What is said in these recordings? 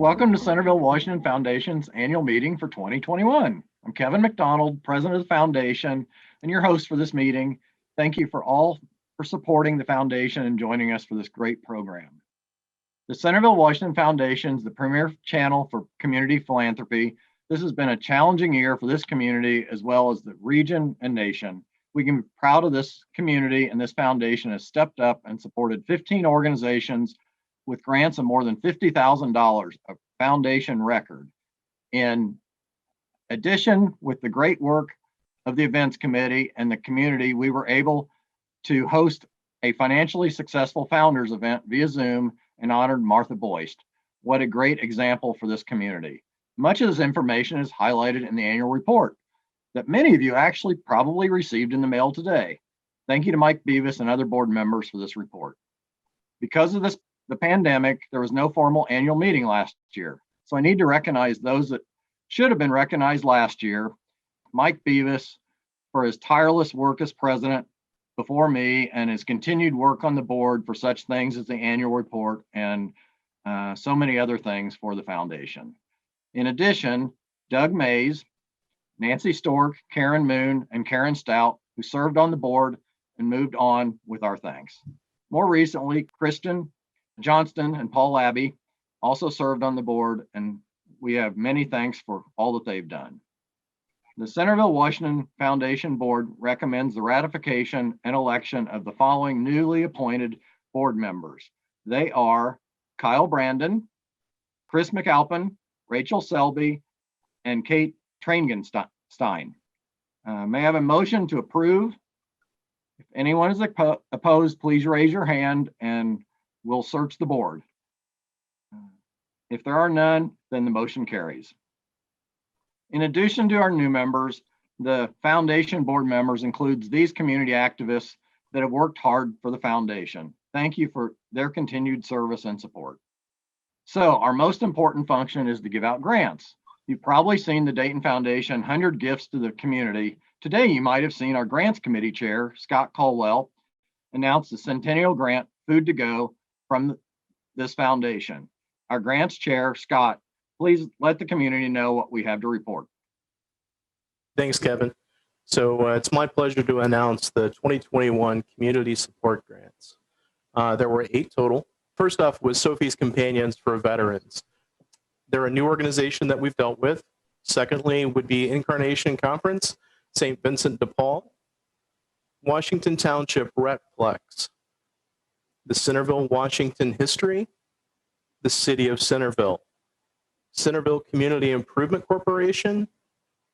Welcome to Centerville-Washington Foundation's annual meeting for 2021. I'm Kevin McDonald, president of the foundation, and your host for this meeting. Thank you for supporting the foundation and joining us for this great program. The Centerville-Washington Foundation is the premier channel for community philanthropy. This has been a challenging year for this community as well as the region and nation. We can be proud of this community, and this foundation has stepped up and supported 15 organizations with grants of more than $50,000, a foundation record. In addition, with the great work of the events committee and the community, we were able to host a financially successful founders event via Zoom and honored Martha Boyce. What a great example for this community. Much of this information is highlighted in the annual report that many of you actually probably received in the mail today. Thank you to Mike Beavis and other board members for this report. Because of the pandemic, there was no formal annual meeting last year. So I need to recognize those that should have been recognized last year. Mike Beavis for his tireless work as president before me and his continued work on the board for such things as the annual report and so many other things for the foundation. In addition, Doug Mays, Nancy Stork, Karen Moon, and Karen Stout, who served on the board and moved on with our thanks. More recently, Kristen Johnston and Paul Abbey also served on the board, and we have many thanks for all that they've done. The Centerville-Washington Foundation Board recommends the ratification and election of the following newly appointed board members. They are Kyle Brandon, Chris McAlpin, Rachel Selby, and Kate Traingenstein. May I have a motion to approve? If anyone is opposed, please raise your hand and we'll search the board. If there are none, then the motion carries. In addition to our new members, the foundation board members includes these community activists that have worked hard for the foundation. Thank you for their continued service and support. So our most important function is to give out grants. You've probably seen the Dayton Foundation 100 gifts to the community. Today, you might have seen our grants committee chair, Scott Colwell, announce the Centennial Grant Food to Go from this foundation. Our grants chair, Scott, please let the community know what we have to report. Thanks, Kevin. So it's my pleasure to announce the 2021 Community Support Grants. There were 8 total. First off was Sophie's Companions for Veterans. They're a new organization that we've dealt with. Secondly would be Incarnation Conference, St. Vincent de Paul, Washington Township Retplex, the Centerville-Washington History, the City of Centerville, Centerville Community Improvement Corporation,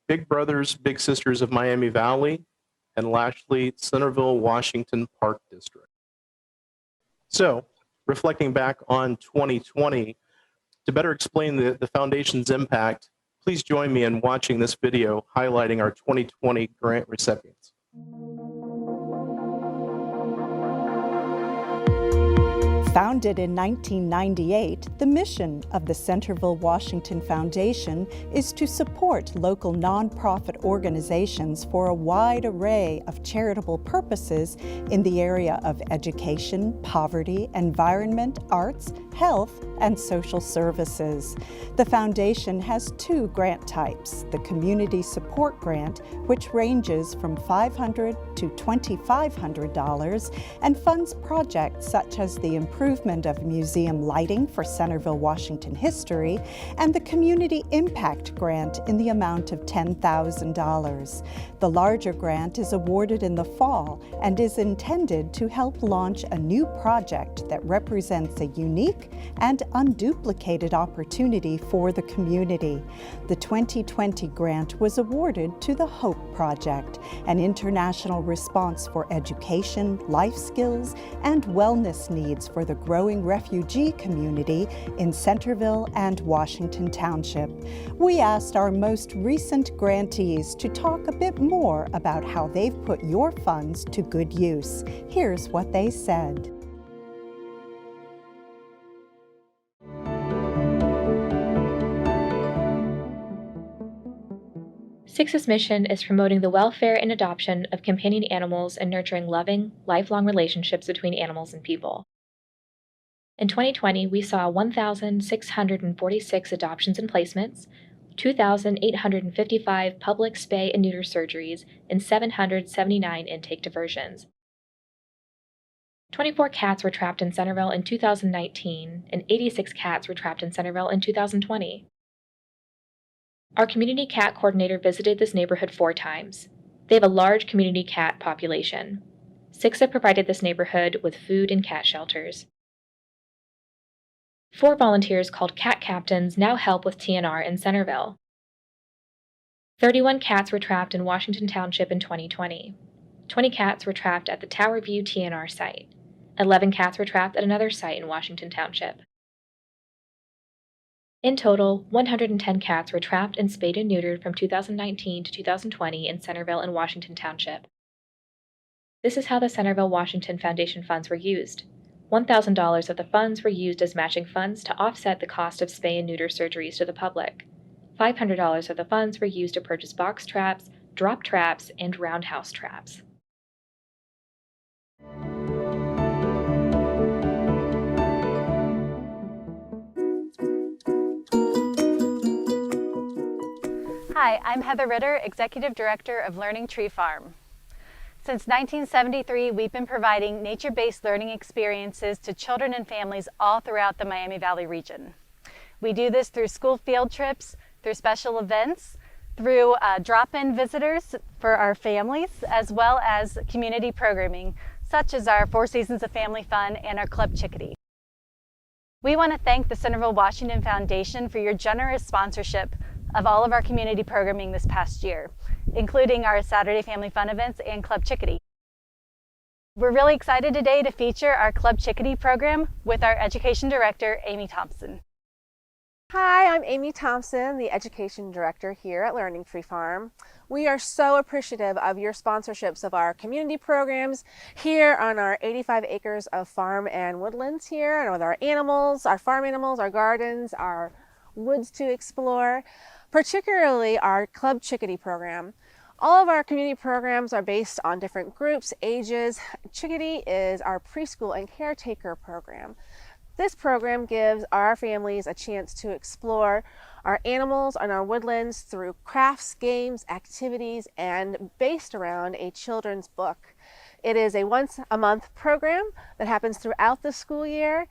Big Brothers Big Sisters of Miami Valley, and lastly, Centerville-Washington Park District. So, reflecting back on 2020, to better explain the foundation's impact, please join me in watching this video highlighting our 2020 grant recipients. Founded in 1998, the mission of the Centerville-Washington Foundation is to support local nonprofit organizations for a wide array of charitable purposes in the area of education, poverty, environment, arts, health, and social services. The foundation has 2 grant types: the Community Support Grant, which ranges from $500 to $2,500 and funds projects such as the improvement of museum lighting for Centerville-Washington history, and the Community Impact Grant in the amount of $10,000. The larger grant is awarded in the fall and is intended to help launch a new project that represents a unique and unduplicated opportunity for the community. The 2020 grant was awarded to the HOPE Project, an international response for education, life skills, and wellness needs for the growing refugee community in Centerville and Washington Township. We asked our most recent grantees to talk a bit more about how they've put your funds to good use. Here's what they said. CICS's mission is promoting the welfare and adoption of companion animals and nurturing loving, lifelong relationships between animals and people. In 2020, we saw 1,646 adoptions and placements, 2,855 public spay and neuter surgeries, and 779 intake diversions. 24 cats were trapped in Centerville in 2019, and 86 cats were trapped in Centerville in 2020. Our community cat coordinator visited this neighborhood 4 times. They have a large community cat population. 6 have provided this neighborhood with food and cat shelters. 4 volunteers called cat captains now help with TNR in Centerville. 31 cats were trapped in Washington Township in 2020. 20 cats were trapped at the Tower View TNR site. 11 cats were trapped at another site in Washington Township. In total, 110 cats were trapped and spayed and neutered from 2019 to 2020 in Centerville and Washington Township. This is how the Centerville-Washington Foundation funds were used. $1,000 of the funds were used as matching funds to offset the cost of spay and neuter surgeries to the public. $500 of the funds were used to purchase box traps, drop traps, and roundhouse traps. Hi, I'm Heather Ritter, Executive Director of Learning Tree Farm. Since 1973, we've been providing nature-based learning experiences to children and families all throughout the Miami Valley region. We do this through school field trips, through special events, through drop-in visitors for our families, as well as community programming, such as our 4 Seasons of Family Fun and our Club Chickadee. We want to thank the Centerville-Washington Foundation for your generous sponsorship of all of our community programming this past year, including our Saturday Family Fun events and Club Chickadee. We're really excited today to feature our Club Chickadee program with our Education Director, Amy Thompson. Hi, I'm Amy Thompson, the Education Director here at Learning Tree Farm. We are so appreciative of your sponsorships of our community programs here on our 85 acres of farm and woodlands here, and with our animals, our farm animals, our gardens, our woods to explore, particularly our Club Chickadee program. All of our community programs are based on different groups, ages. Chickadee is our preschool and caretaker program. This program gives our families a chance to explore our animals and our woodlands through crafts, games, activities, and based around a children's book. It is a once-a-month program that happens throughout the school year,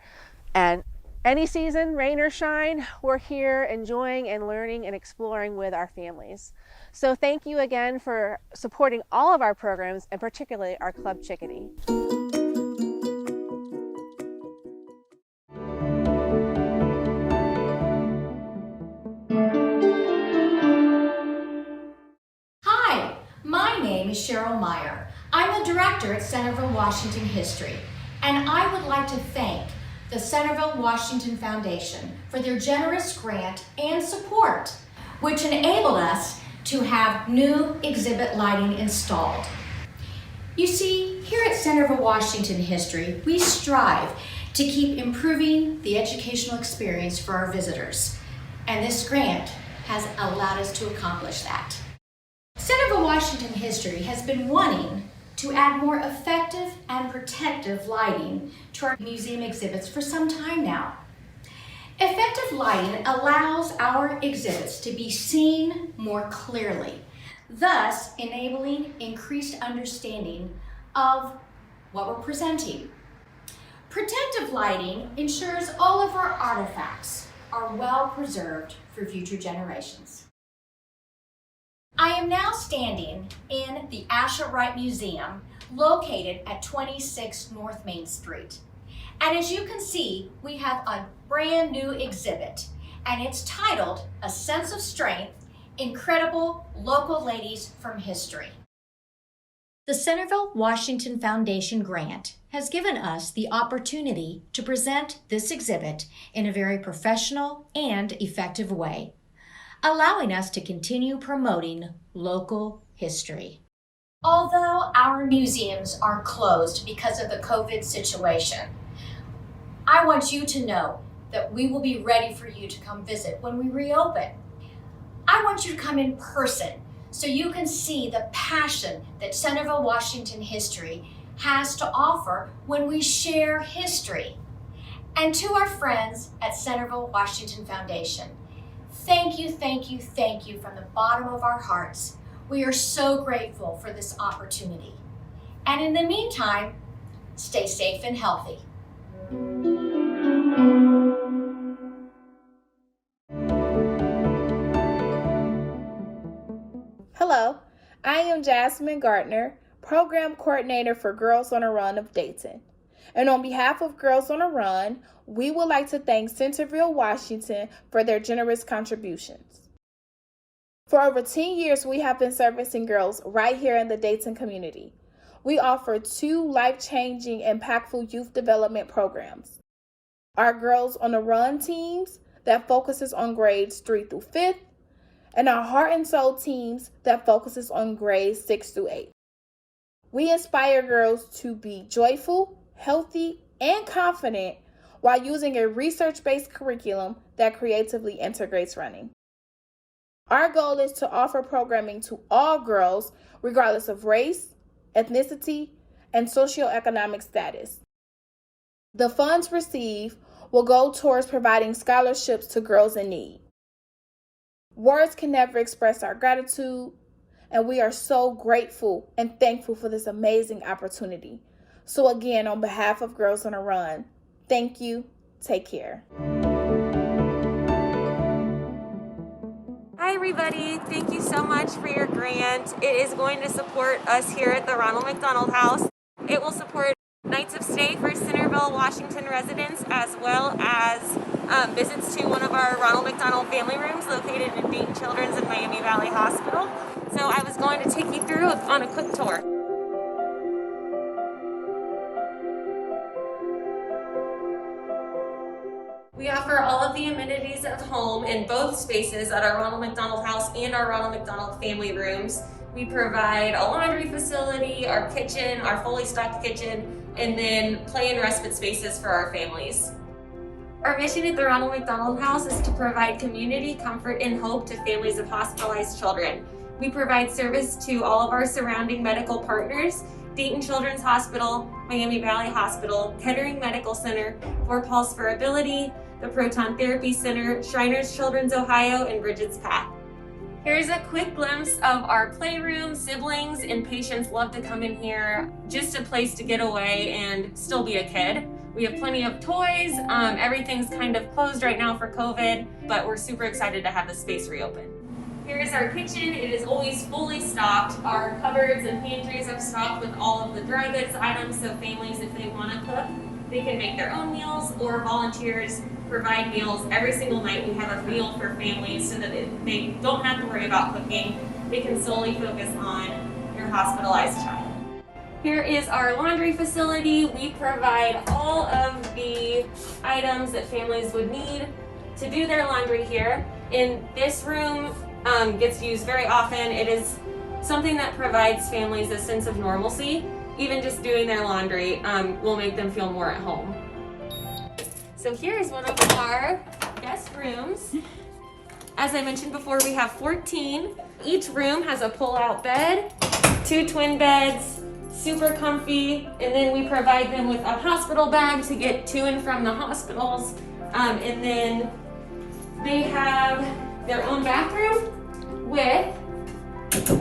and any season, rain or shine, we're here enjoying and learning and exploring with our families. So thank you again for supporting all of our programs, and particularly our Club Chickadee. Hi, my name is Cheryl Meyer. I'm the director at Centerville-Washington History, and I would like to thank the Centerville-Washington Foundation for their generous grant and support, which enabled us to have new exhibit lighting installed. You see, here at Centerville-Washington History, we strive to keep improving the educational experience for our visitors, and this grant has allowed us to accomplish that. Centerville-Washington History has been wanting to add more effective and protective lighting to our museum exhibits for some time now. Effective lighting allows our exhibits to be seen more clearly, thus enabling increased understanding of what we're presenting. Protective lighting ensures all of our artifacts are well preserved for future generations. I am now standing in the Asher Wright Museum located at 26 North Main Street. And as you can see, we have a brand new exhibit, and it's titled A Sense of Strength, Incredible Local Ladies from History. The Centerville-Washington Foundation grant has given us the opportunity to present this exhibit in a very professional and effective way, allowing us to continue promoting local history. Although our museums are closed because of the COVID situation, I want you to know that we will be ready for you to come visit when we reopen. I want you to come in person so you can see the passion that Centerville-Washington History has to offer when we share history. And to our friends at Centerville-Washington Foundation, thank you, thank you, thank you from the bottom of our hearts. We are so grateful for this opportunity. And in the meantime, stay safe and healthy. Hello, I am Jasmine Gardner, Program Coordinator for Girls on a Run of Dayton. And on behalf of Girls on a Run, we would like to thank Centerville-Washington for their generous contributions. For over 10 years, we have been servicing girls right here in the Dayton community. We offer 2 life-changing, impactful youth development programs. Our Girls on a Run teams that focuses on grades 3 through 5th, and our Heart and Soul teams that focuses on grades 6 through 8. We inspire girls to be joyful, healthy, and confident while using a research-based curriculum that creatively integrates running. Our goal is to offer programming to all girls, regardless of race, ethnicity, and socioeconomic status. The funds received will go towards providing scholarships to girls in need. Words can never express our gratitude, and we are so grateful and thankful for this amazing opportunity. So again, on behalf of Girls on a Run, thank you, take care. Hi everybody, thank you so much for your grant. It is going to support us here at the Ronald McDonald House. It will support nights of stay for Centerville-Washington residents, as well as visits to one of our Ronald McDonald family rooms located in Dayton Children's and Miami Valley Hospital. So I was going to take you through on a quick tour. We offer all of the amenities of home in both spaces at our Ronald McDonald House and our Ronald McDonald family rooms. We provide a laundry facility, our kitchen, our fully stocked kitchen, and then play and respite spaces for our families. Our mission at the Ronald McDonald House is to provide community, comfort, and hope to families of hospitalized children. We provide service to all of our surrounding medical partners: Dayton Children's Hospital, Miami Valley Hospital, Kettering Medical Center, Fort Paul's for Ability, the Proton Therapy Center, Shriners Children's Ohio, and Bridget's Path. Here's a quick glimpse of our playroom. Siblings and patients love to come in here. Just a place to get away and still be a kid. We have plenty of toys. Everything's kind of closed right now for COVID, but we're super excited to have the space reopen. Here's our kitchen. It is always fully stocked. Our cupboards and pantries are stocked with all of the dry goods items, so families, if they want to cook, they can make their own meals, or volunteers provide meals every single night. We have a meal for families so that they don't have to worry about cooking. They can solely focus on your hospitalized child. Here is our laundry facility. We provide all of the items that families would need to do their laundry here. In this room, gets used very often. It is something that provides families a sense of normalcy. Even just doing their laundry will make them feel more at home. So here's one of our guest rooms. As I mentioned before, we have 14. Each room has a pull-out bed, 2 twin beds, super comfy, and then we provide them with a hospital bag to get to and from the hospitals. And then they have their own bathroom with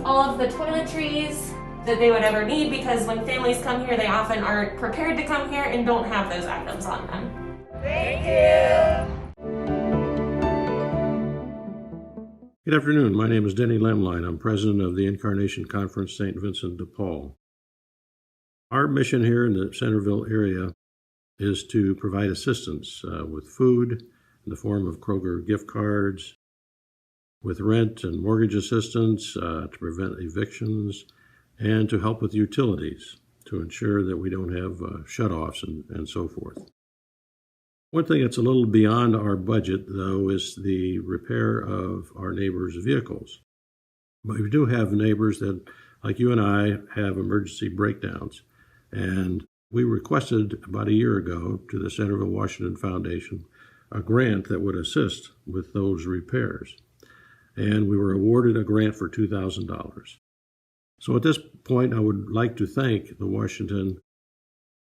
all of the toiletries that they would ever need, because when families come here, they often aren't prepared to come here and don't have those items on them. Thank you. Good afternoon. My name is Denny Lemline. I'm president of the Incarnation Conference St. Vincent de Paul. Our mission here in the Centerville area is to provide assistance with food in the form of Kroger gift cards, with rent and mortgage assistance to prevent evictions, and to help with utilities to ensure that we don't have shutoffs and so forth. One thing that's a little beyond our budget, though, is the repair of our neighbors' vehicles. But we do have neighbors that, like you and I, have emergency breakdowns. And we requested about a year ago to the Centerville-Washington Foundation a grant that would assist with those repairs. And we were awarded a grant for $2,000. So at this point, I would like to thank the Washington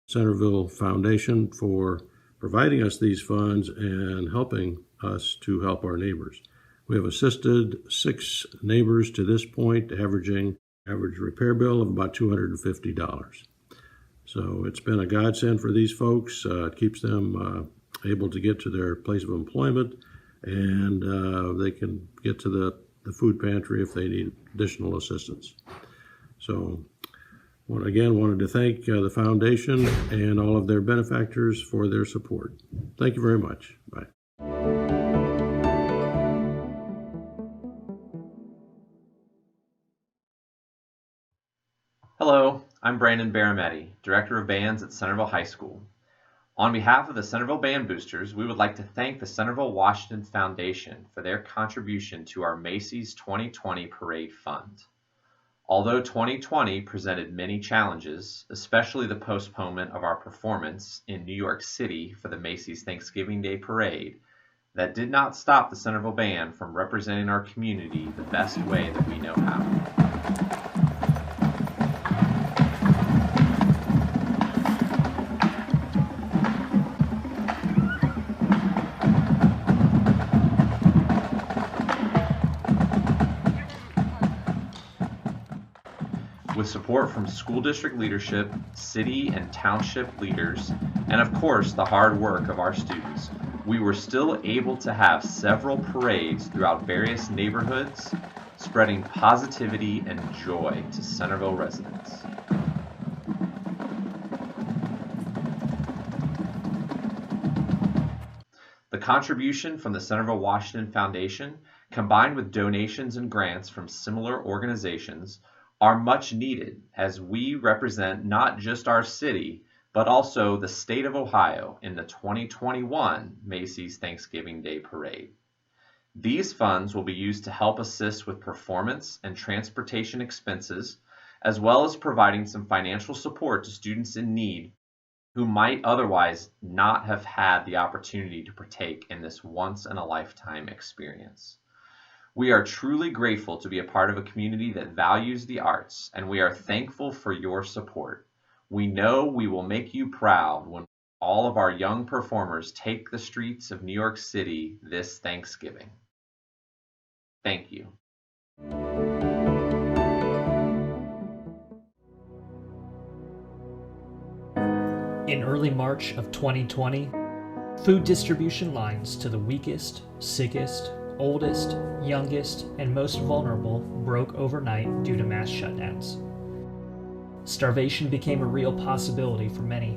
Centerville Foundation for providing us these funds and helping us to help our neighbors. We have assisted 6 neighbors to this point, average repair bill of about $250. So it's been a godsend for these folks. It keeps them able to get to their place of employment, and they can get to the food pantry if they need additional assistance. So wanted to thank the foundation and all of their benefactors for their support. Thank you very much. Bye. Hello, I'm Brandon Barametti, Director of Bands at Centerville High School. On behalf of the Centerville Band Boosters, we would like to thank the Centerville-Washington Foundation for their contribution to our Macy's 2020 Parade Fund. Although 2020 presented many challenges, especially the postponement of our performance in New York City for the Macy's Thanksgiving Day Parade, that did not stop the Centerville Band from representing our community the best way that we know how. With support from school district leadership, city and township leaders, and of course the hard work of our students, we were still able to have several parades throughout various neighborhoods, spreading positivity and joy to Centerville residents. The contribution from the Centerville-Washington Foundation, combined with donations and grants from similar organizations, are much needed as we represent not just our city, but also the state of Ohio in the 2021 Macy's Thanksgiving Day Parade. These funds will be used to help assist with performance and transportation expenses, as well as providing some financial support to students in need who might otherwise not have had the opportunity to partake in this once-in-a-lifetime experience. We are truly grateful to be a part of a community that values the arts, and we are thankful for your support. We know we will make you proud when all of our young performers take the streets of New York City this Thanksgiving. Thank you. In early March of 2020, food distribution lines to the weakest, sickest, oldest, youngest, and most vulnerable broke overnight due to mass shutdowns. Starvation became a real possibility for many.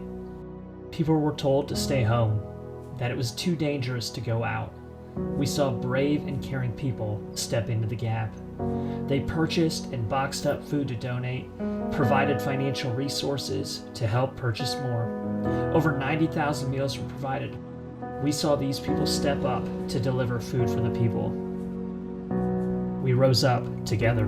People were told to stay home, that it was too dangerous to go out. We saw brave and caring people step into the gap. They purchased and boxed up food to donate, provided financial resources to help purchase more. Over 90,000 meals were provided. We saw these people step up to deliver food for the people. We rose up together.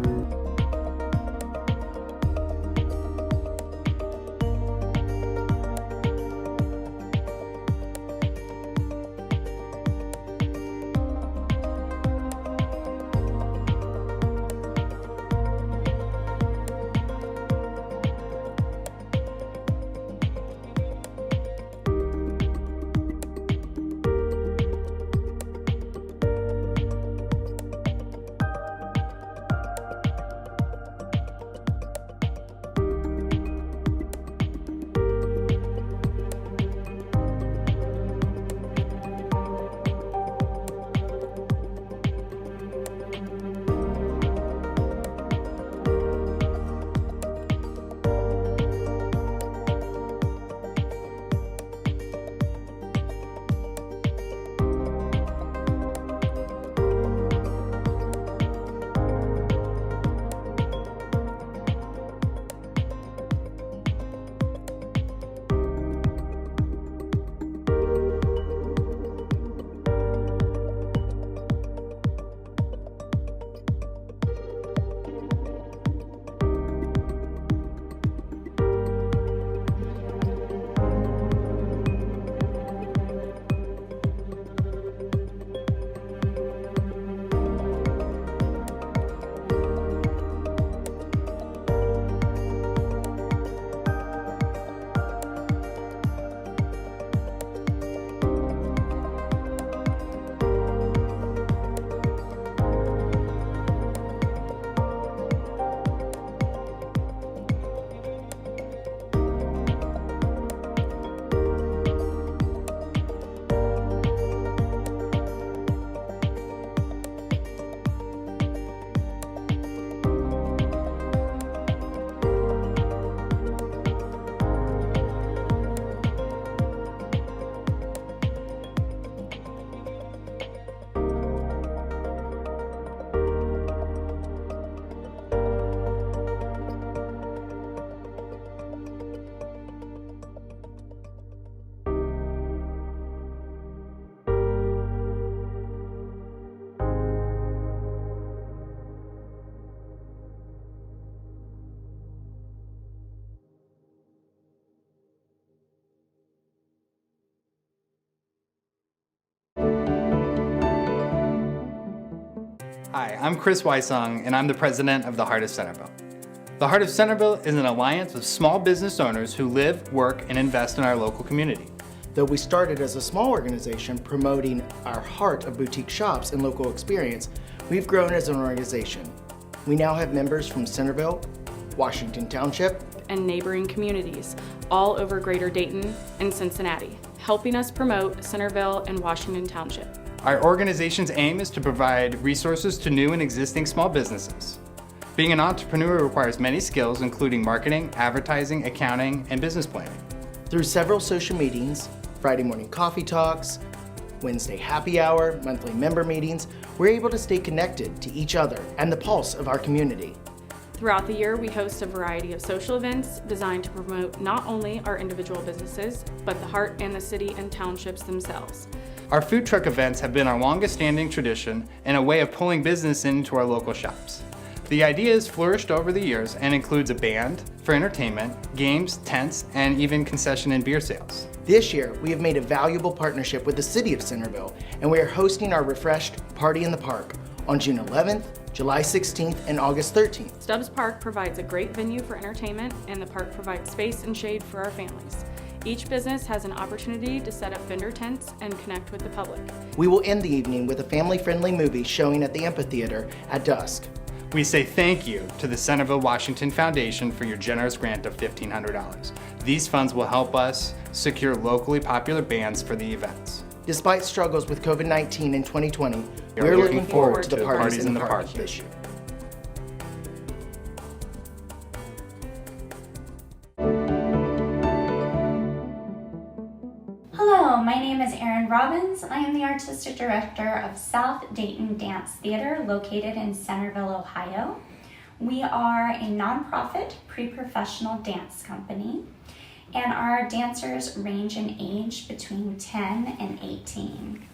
Hi, I'm Chris Weissong, and I'm the president of the Heart of Centerville. The Heart of Centerville is an alliance of small business owners who live, work, and invest in our local community. Though we started as a small organization promoting our heart of boutique shops and local experience, we've grown as an organization. We now have members from Centerville, Washington Township, and neighboring communities all over Greater Dayton and Cincinnati, helping us promote Centerville and Washington Township. Our organization's aim is to provide resources to new and existing small businesses. Being an entrepreneur requires many skills, including marketing, advertising, accounting, and business planning. Through several social meetings, Friday morning coffee talks, Wednesday happy hour, monthly member meetings, we're able to stay connected to each other and the pulse of our community. Throughout the year, we host a variety of social events designed to promote not only our individual businesses, but the heart and the city and townships themselves. Our food truck events have been our longest standing tradition and a way of pulling business into our local shops. The idea has flourished over the years and includes a band for entertainment, games, tents, and even concession and beer sales. This year, we have made a valuable partnership with the City of Centerville, and we are hosting our refreshed Party in the Park on June 11th, July 16th, and August 13th. Stubbs Park provides a great venue for entertainment, and the park provides space and shade for our families. Each business has an opportunity to set up vendor tents and connect with the public. We will end the evening with a family-friendly movie showing at the amphitheater at dusk. We say thank you to the Centerville-Washington Foundation for your generous grant of $1,500. These funds will help us secure locally popular bands for the events. Despite struggles with COVID-19 in 2020, we're looking forward to the Parties in the Park this year. Hello, my name is Erin Robbins. I am the Artistic Director of South Dayton Dance Theater located in Centerville, Ohio. We are a nonprofit pre-professional dance company, and our dancers range in age between 10 and 18.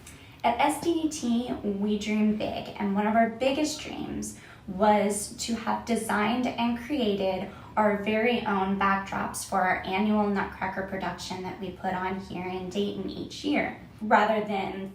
At SDDT, we dream big, and one of our biggest dreams was to have designed and created our very own backdrops for our annual Nutcracker production that we put on here in Dayton each year, rather than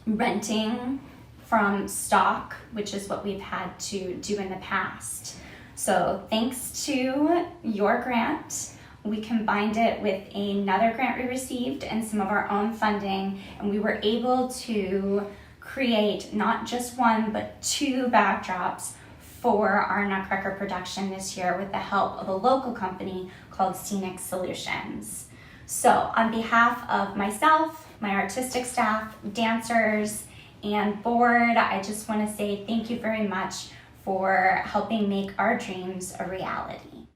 renting from stock, which is what we've had to do in the past. So thanks to your grant, we combined it with another grant we received and some of our own funding, and we were able to create not just one, but two backdrops for our Nutcracker production this year with the help of a local company called Scenic Solutions. So on behalf of myself, my artistic staff, dancers, and board, I just want to say thank you very much for helping make our dreams a reality.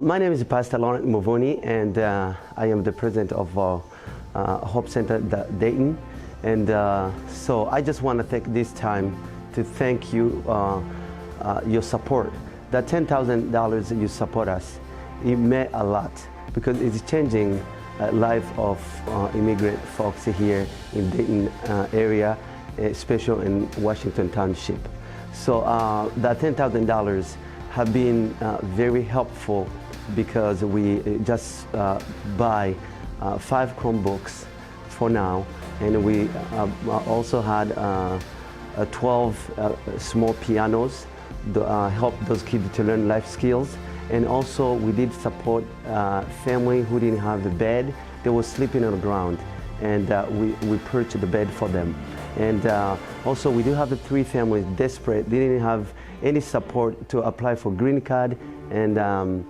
My name is Pastor Laurent Movoni, and I am the president of Hope Center Dayton. And so I just want to take this time to thank you, your support. That $10,000 you support us, it meant a lot because it's changing life of immigrant folks here in Dayton area, especially in Washington Township. So that $10,000 have been very helpful because we just buy 5 Chromebooks for now, and we also had 12 small pianos to help those kids to learn life skills. And also we did support family who didn't have a bed. They were sleeping on the ground, and we purchased the bed for them. And also we do have 3 families desperate. They didn't have any support to apply for green card and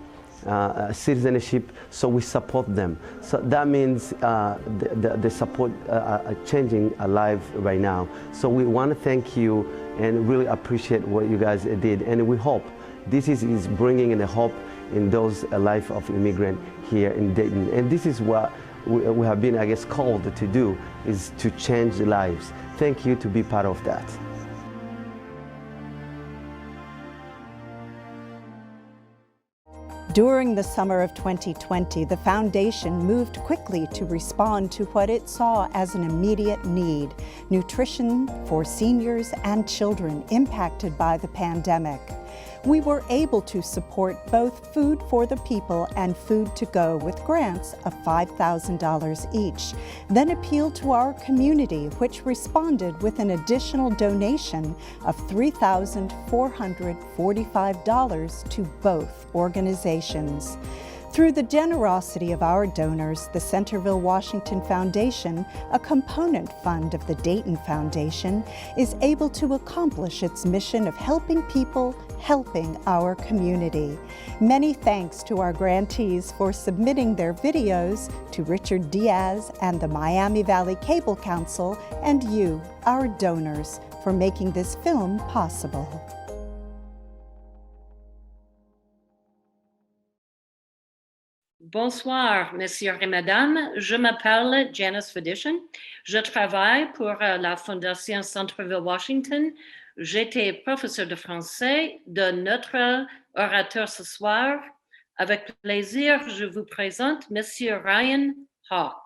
citizenship, so we support them. So that means the support are changing our life right now. So we want to thank you and really appreciate what you guys did, and we hope this is bringing in a hope in those life of immigrant here in Dayton. And this is what we have been, I guess, called to do, is to change lives. Thank you to be part of that. During the summer of 2020, the foundation moved quickly to respond to what it saw as an immediate need: nutrition for seniors and children impacted by the pandemic. We were able to support both Food for the People and Food to Go with grants of $5,000 each, then appealed to our community, which responded with an additional donation of $3,445 to both organizations. Through the generosity of our donors, the Centerville-Washington Foundation, a component fund of the Dayton Foundation, is able to accomplish its mission of helping people, helping our community. Many thanks to our grantees for submitting their videos, to Richard Diaz and the Miami Valley Cable Council, and you, our donors, for making this film possible. Bonsoir, messieurs et mesdames. Je m'appelle Janice Fedician. Je travaille pour la Fondation Centerville-Washington. J'étais professeur de français de notre orateur ce soir. Avec plaisir, je vous présente Monsieur Ryan Hawk.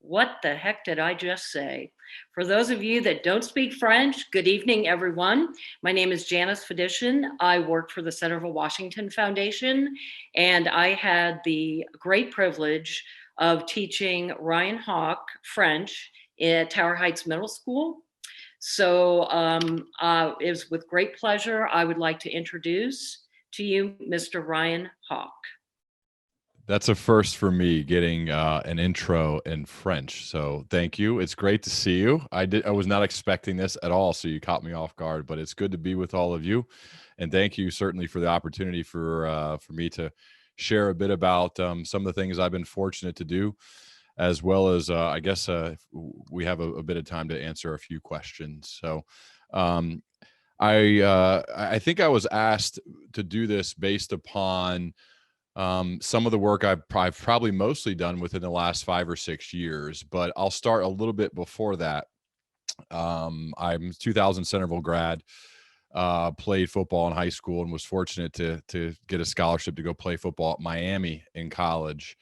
What the heck did I just say? For those of you that don't speak French, good evening, everyone. My name is Janice Fedician. I work for the Centerville-Washington Foundation, and I had the great privilege of teaching Ryan Hawk French at Tower Heights Middle School. So it was with great pleasure I would like to introduce to you Mr. Ryan Hawk. That's a first for me, getting an intro in French. So thank you. It's great to see you. I was not expecting this at all, so you caught me off guard. But it's good to be with all of you, and thank you certainly for the opportunity for me to share a bit about some of the things I've been fortunate to do, as well as I guess we have a bit of time to answer a few questions. So I think I was asked to do this based upon some of the work I've probably mostly done within the last 5 or 6 years, but I'll start a little bit before that. I'm a 2000 Centerville grad, played football in high school, and was fortunate to get a scholarship to go play football at Miami in college.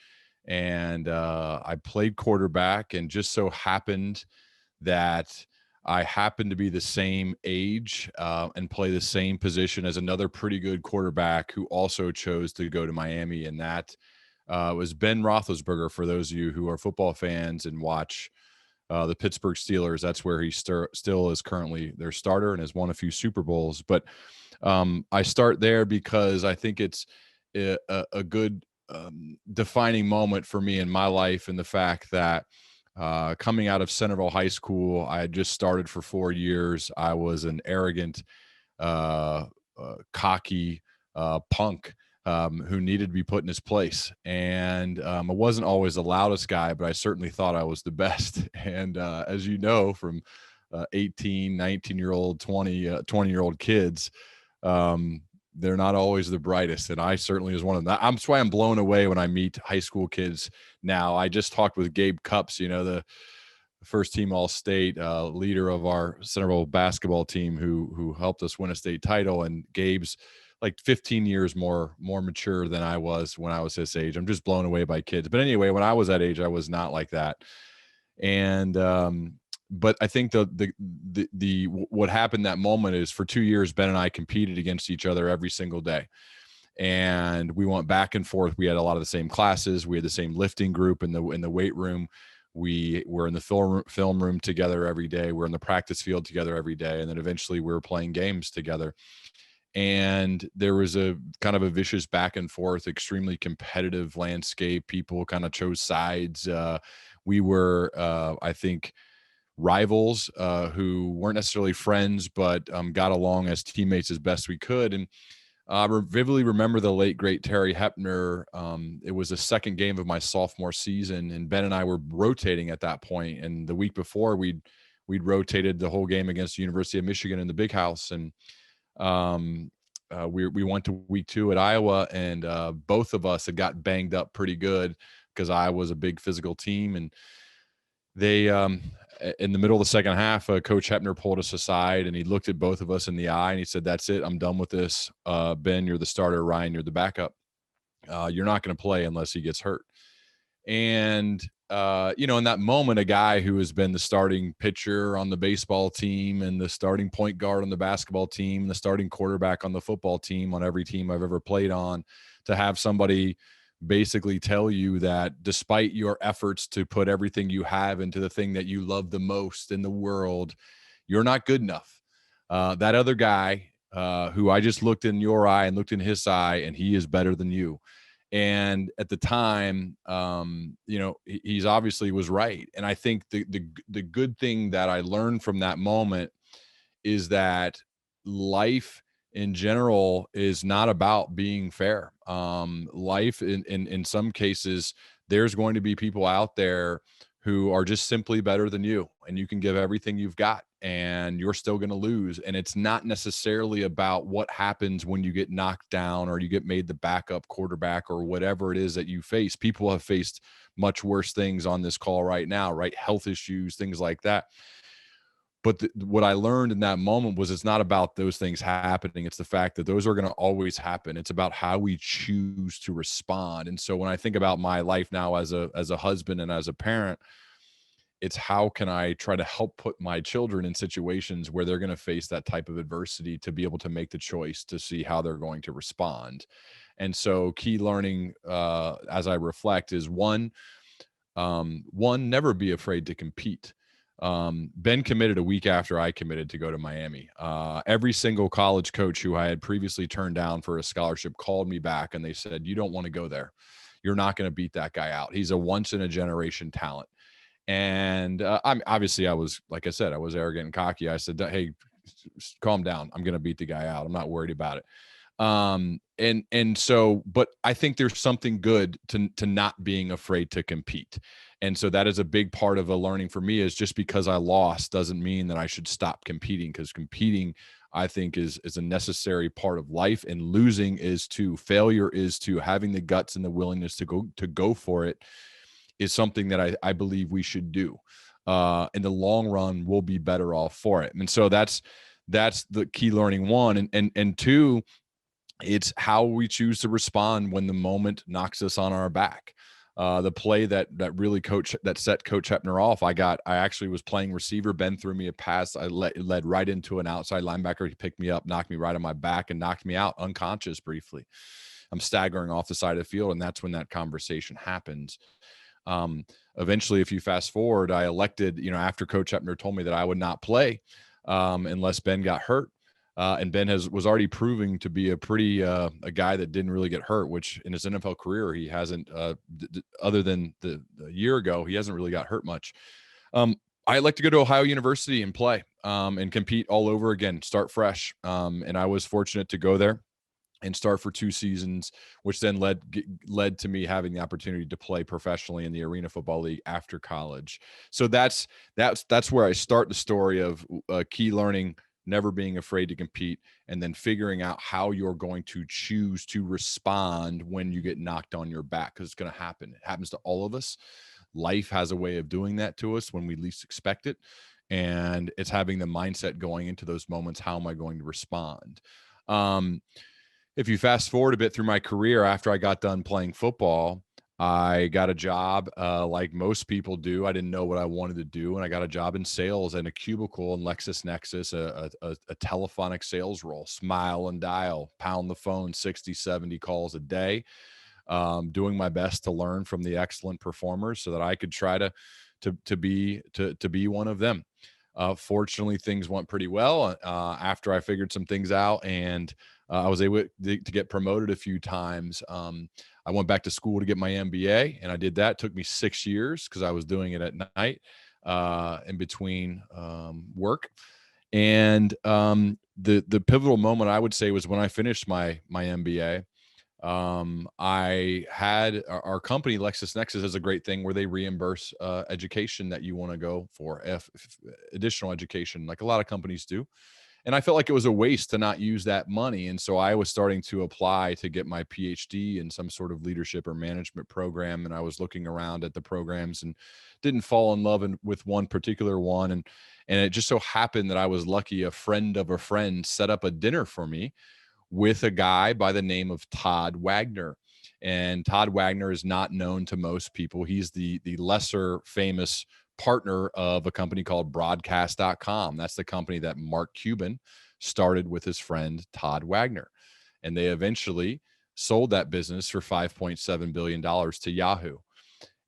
And I played quarterback, and just so happened that I happened to be the same age and play the same position as another pretty good quarterback who also chose to go to Miami, and that was Ben Roethlisberger. For those of you who are football fans and watch the Pittsburgh Steelers, that's where he still is currently their starter and has won a few Super Bowls. But I start there because I think it's a good defining moment for me in my life, and the fact that coming out of Centerville High School, I had just started for 4 years. I was an arrogant, cocky punk who needed to be put in his place. And I wasn't always the loudest guy, but I certainly thought I was the best. And as you know, from 18, 19-year-old, 20-year-old kids, they're not always the brightest, and I certainly was one of them. That's why I'm blown away when I meet high school kids now. I just talked with Gabe Cupps, the first team All-State leader of our Centerville basketball team, who helped us win a state title. And Gabe's like 15 years more mature than I was when I was his age. I'm just blown away by kids. But anyway, when I was that age, I was not like that. And but I think the what happened that moment is, for 2 years, Ben and I competed against each other every single day, and we went back and forth. We had a lot of the same classes. We had the same lifting group in the weight room. We were in the film room together every day. We're in the practice field together every day, and then eventually we were playing games together. And there was a kind of a vicious back and forth, extremely competitive landscape. People kind of chose sides. We were, I think, rivals who weren't necessarily friends, but got along as teammates as best we could. And I vividly remember the late, great Terry Hepner. It was the second game of my sophomore season, and Ben and I were rotating at that point. And the week before, we'd rotated the whole game against the University of Michigan in the Big House. And we went to week 2 at Iowa, and both of us had got banged up pretty good because I was a big physical team. And they in the middle of the second half, Coach Hepner pulled us aside, and he looked at both of us in the eye, and he said, "That's it. I'm done with this. Ben, you're the starter. Ryan, you're the backup. You're not going to play unless he gets hurt." And in that moment, a guy who has been the starting pitcher on the baseball team and the starting point guard on the basketball team, and the starting quarterback on the football team on every team I've ever played on, to have somebody basically tell you that despite your efforts to put everything you have into the thing that you love the most in the world, you're not good enough. That other guy who I just looked in your eye and looked in his eye, and he is better than you. And at the time, he's obviously was right. And I think the good thing that I learned from that moment is that life in general is not about being fair. Life in some cases, there's going to be people out there who are just simply better than you, and you can give everything you've got and you're still going to lose. And it's not necessarily about what happens when you get knocked down or you get made the backup quarterback or whatever it is that you face. People have faced much worse things on this call right now, right? Health issues, things like that. But what I learned in that moment was it's not about those things happening. It's the fact that those are going to always happen. It's about how we choose to respond. And so when I think about my life now as a husband and as a parent, it's how can I try to help put my children in situations where they're going to face that type of adversity to be able to make the choice to see how they're going to respond. And so key learning as I reflect is one, never be afraid to compete. Ben committed a week after I committed to go to Miami. Every single college coach who I had previously turned down for a scholarship called me back and they said, you don't want to go there. You're not going to beat that guy out. He's a once in a generation talent. And obviously I was, like I said, I was arrogant and cocky. I said, hey, calm down. I'm going to beat the guy out. I'm not worried about it. But I think there's something good to not being afraid to compete. And so that is a big part of a learning for me, is just because I lost doesn't mean that I should stop competing, because competing, I think, is a necessary part of life, and losing is too. Failure is too. Having the guts and the willingness to go for it is something that I believe we should do. In the long run, we'll be better off for it. And so that's the key learning one. And two, it's how we choose to respond when the moment knocks us on our back. The play that really set Coach Hepner off. I actually was playing receiver. Ben threw me a pass. I led right into an outside linebacker. He picked me up, knocked me right on my back, and knocked me out unconscious briefly. I'm staggering off the side of the field, and that's when that conversation happens. Eventually, if you fast forward, I elected, after Coach Hepner told me that I would not play unless Ben got hurt. And Ben was already proving to be a guy that didn't really get hurt, which in his NFL career, he hasn't, other than the year ago, he hasn't really got hurt much. I like to go to Ohio University and play and compete all over again, start fresh. And I was fortunate to go there and start for 2 seasons, which then led to me having the opportunity to play professionally in the Arena Football League after college. So that's where I start the story of key learning, never being afraid to compete, and then figuring out how you're going to choose to respond when you get knocked on your back, because it's going to happen. It happens to all of us. Life has a way of doing that to us when we least expect it. And it's having the mindset going into those moments. How am I going to respond? If you fast forward a bit through my career, after I got done playing football, I got a job like most people do. I didn't know what I wanted to do, and I got a job in sales in a cubicle in LexisNexis, a telephonic sales role, smile and dial, pound the phone, 60, 70 calls a day, doing my best to learn from the excellent performers so that I could try to be one of them. Fortunately, things went pretty well after I figured some things out, and I was able to get promoted a few times. I went back to school to get my MBA, and I did that. It took me 6 years because I was doing it at night in between work. And the pivotal moment, I would say, was when I finished my MBA. I had our company, LexisNexis, has a great thing where they reimburse education that you want to go for, if additional education, like a lot of companies do. And I felt like it was a waste to not use that money. And so I was starting to apply to get my PhD in some sort of leadership or management program. And I was looking around at the programs and didn't fall in love with one particular one. And it just so happened that I was lucky. A friend of a friend set up a dinner for me with a guy by the name of Todd Wagner. And Todd Wagner is not known to most people. He's the lesser famous partner of a company called broadcast.com. That's the company that Mark Cuban started with his friend Todd Wagner. And they eventually sold that business for $5.7 billion to Yahoo.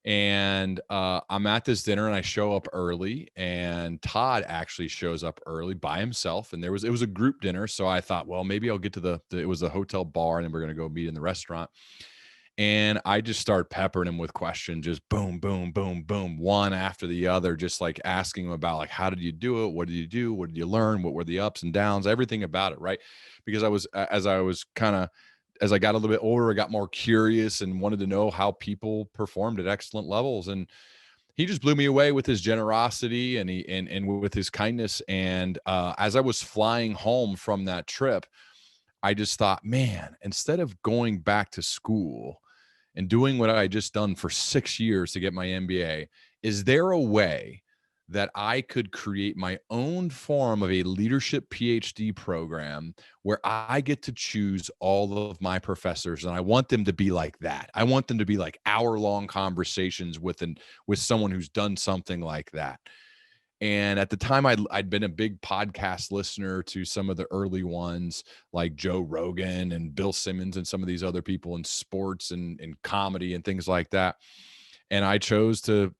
And I'm at this dinner and I show up early, and Todd actually shows up early by himself. And it was a group dinner. So I thought, well, maybe I'll get to it was a hotel bar, and then we're going to go meet in the restaurant. And I just start peppering him with questions, just boom, boom, boom, boom, one after the other, just like asking him about, like, how did you do it? What did you do? What did you learn? What were the ups and downs? Everything about it. Right. Because as I got a little bit older, I got more curious and wanted to know how people performed at excellent levels. And he just blew me away with his generosity and with his kindness. And as I was flying home from that trip, I just thought, man, instead of going back to school and doing what I just done for 6 years to get my MBA, is there a way that I could create my own form of a leadership PhD program where I get to choose all of my professors? And I want them to be like that. I want them to be like hour-long conversations with someone who's done something like that. And at the time, I'd been a big podcast listener to some of the early ones like Joe Rogan and Bill Simmons and some of these other people in sports and comedy and things like that. And I chose to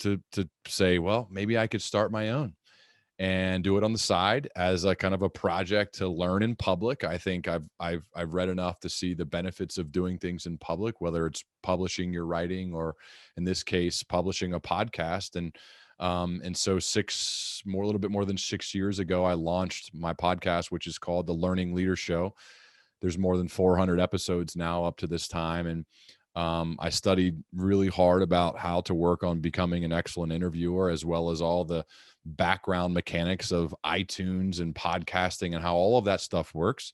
say, well, maybe I could start my own and do it on the side as a kind of a project to learn in public. I think I've read enough to see the benefits of doing things in public, whether it's publishing your writing or, in this case, publishing a podcast. And so a little bit more than 6 years ago, I launched my podcast, which is called The Learning Leader Show. There's more than 400 episodes now up to this time. And I studied really hard about how to work on becoming an excellent interviewer, as well as all the background mechanics of iTunes and podcasting and how all of that stuff works.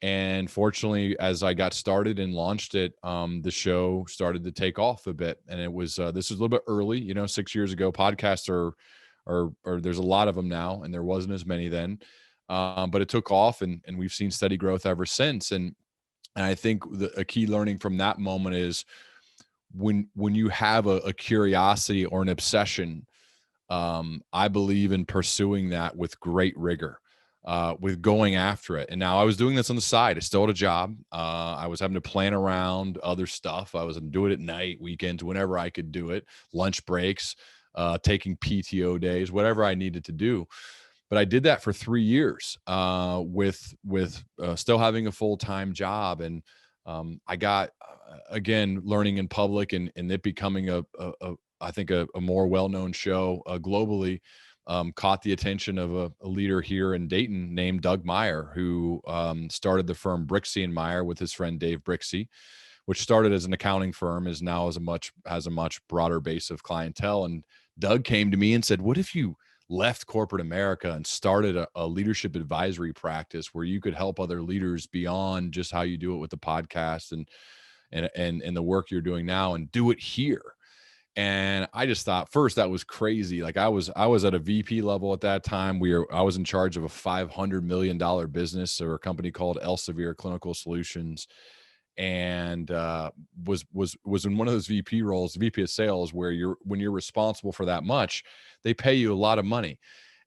And fortunately, as I got started and launched it, the show started to take off a bit. And it was, this is a little bit early, 6 years ago. Podcasts are there's a lot of them now, and there wasn't as many then. But it took off, and we've seen steady growth ever since. And I think a key learning from that moment is when you have a curiosity or an obsession, I believe in pursuing that with great rigor. With going after it. And now I was doing this on the side. I still had a job. I was having to plan around other stuff. I was going to do it at night, weekends, whenever I could do it, lunch breaks, taking PTO days, whatever I needed to do. But I did that for 3 years with still having a full-time job. And I got, again, learning in public and it becoming I think a more well-known show globally. Caught the attention of a leader here in Dayton named Doug Meyer, who started the firm Brixey & Meyer with his friend Dave Brixey, which started as an accounting firm, is now has a much broader base of clientele. And Doug came to me and said, what if you left corporate America and started a leadership advisory practice where you could help other leaders beyond just how you do it with the podcast and the work you're doing now, and do it here? And I just thought, first, that was crazy. Like I was at a VP level at that time. I was in charge of a $500 million business, or a company called Elsevier Clinical Solutions, and was in one of those VP roles, VP of sales, where when you're responsible for that much, they pay you a lot of money.